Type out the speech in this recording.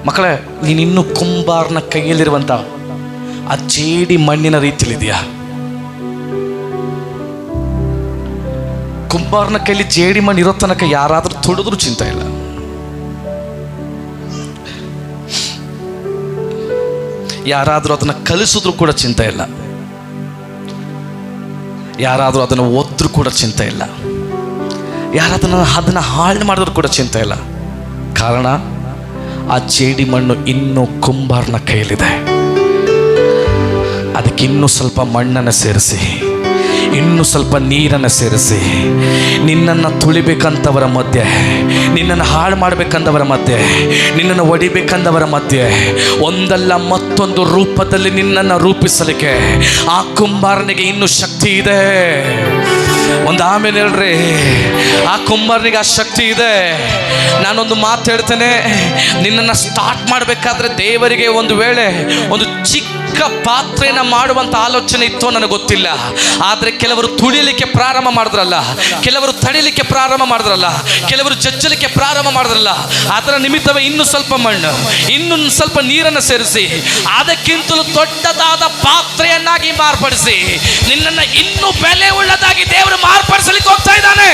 ಮಕ್ಕಳೇ, ನೀನಿನ್ನೂ ಕುಂಬಾರನ ಕೈಯಲ್ಲಿರುವಂಥ ಆ ಜೇಡಿ ಮಣ್ಣಿನ ರೀತಿಯಲ್ಲಿದೆಯಾ? ಕುಂಬಾರನ ಕೈಲಿ ಜೇಡಿ ಮಣ್ಣು ಇರೋ ತನಕ ಯಾರಾದರೂ ತೊಳೆದ್ರೂ ಚಿಂತೆ ಇಲ್ಲ. ಯಾರಾದರೂ ಅದನ್ನು ಕಲಿಸಿದ್ರು ಕೂಡ ಚಿಂತೆ ಇಲ್ಲ. ಯಾರಾದರೂ ಅದನ್ನು ಓದಿದ್ರೂ ಕೂಡ ಚಿಂತೆ ಇಲ್ಲ. ಅದನ್ನು ಹಾಳು ಮಾಡಿದ್ರು ಕೂಡ ಚಿಂತೆ ಇಲ್ಲ. ಕಾರಣ ಆ ಜೇಡಿ ಮಣ್ಣು ಇನ್ನೂ ಕುಂಬಾರನ ಕೈಯಲ್ಲಿದೆ. ಅದಕ್ಕೆ ಇನ್ನೂ ಸ್ವಲ್ಪ ಮಣ್ಣನ್ನು ಸೇರಿಸಿ, ಇನ್ನೂ ಸ್ವಲ್ಪ ನೀರನ್ನು ಸೇರಿಸಿ, ನಿನ್ನನ್ನು ತುಳಿಬೇಕಂತವರ ಮಧ್ಯೆ, ನಿನ್ನನ್ನು ಹಾಳು ಮಾಡಬೇಕಂದವರ ಮಧ್ಯೆ, ನಿನ್ನನ್ನು ಒಡಿಬೇಕಂದವರ ಮಧ್ಯೆ ಒಂದಲ್ಲ ಮತ್ತೊಂದು ರೂಪದಲ್ಲಿ ನಿನ್ನನ್ನು ರೂಪಿಸಲಿಕ್ಕೆ ಆ ಕುಂಬಾರನಿಗೆ ಇನ್ನೂ ಶಕ್ತಿ ಇದೆ. ಒಂದು ಆಮೇಲೆ ಹೇಳ್ರಿ, ಆ ಕುಂಬಾರನಿಗೆ ಆ ಶಕ್ತಿ ಇದೆ. ನಾನೊಂದು ಮಾತು ಹೇಳ್ತೇನೆ, ನಿನ್ನನ್ನು ಸ್ಟಾರ್ಟ್ ಮಾಡಬೇಕಾದ್ರೆ ದೇವರಿಗೆ ಒಂದು ವೇಳೆ ಒಂದು ಚಿಕ್ಕ ಪಾತ್ರೆಯನ್ನು ಮಾಡುವಂಥ ಆಲೋಚನೆ ಇತ್ತೋ ನನಗೆ ಗೊತ್ತಿಲ್ಲ. ಆದರೆ ಕೆಲವರು ತುಳಿಲಿಕ್ಕೆ ಪ್ರಾರಂಭ ಮಾಡಿದ್ರಲ್ಲ, ಕೆಲವರು ತಡಿಲಿಕ್ಕೆ ಪ್ರಾರಂಭ ಮಾಡಿದ್ರಲ್ಲ, ಕೆಲವರು ಜಜ್ಜಲಿಕ್ಕೆ ಪ್ರಾರಂಭ ಮಾಡಿದ್ರಲ್ಲ, ಅದರ ನಿಮಿತ್ತವೇ ಇನ್ನೂ ಸ್ವಲ್ಪ ಮಣ್ಣು, ಇನ್ನೊಂದು ಸ್ವಲ್ಪ ನೀರನ್ನು ಸೇರಿಸಿ ಅದಕ್ಕಿಂತಲೂ ದೊಡ್ಡದಾದ ಪಾತ್ರೆಯನ್ನಾಗಿ ಮಾರ್ಪಡಿಸಿ ನಿನ್ನನ್ನು ಇನ್ನೂ ಬೆಲೆ ಉಳ್ಳದಾಗಿ ದೇವರು ಮಾರ್ಪಡಿಸಲಿಕ್ಕೆ ಹೋಗ್ತಾ ಇದ್ದಾನೆ.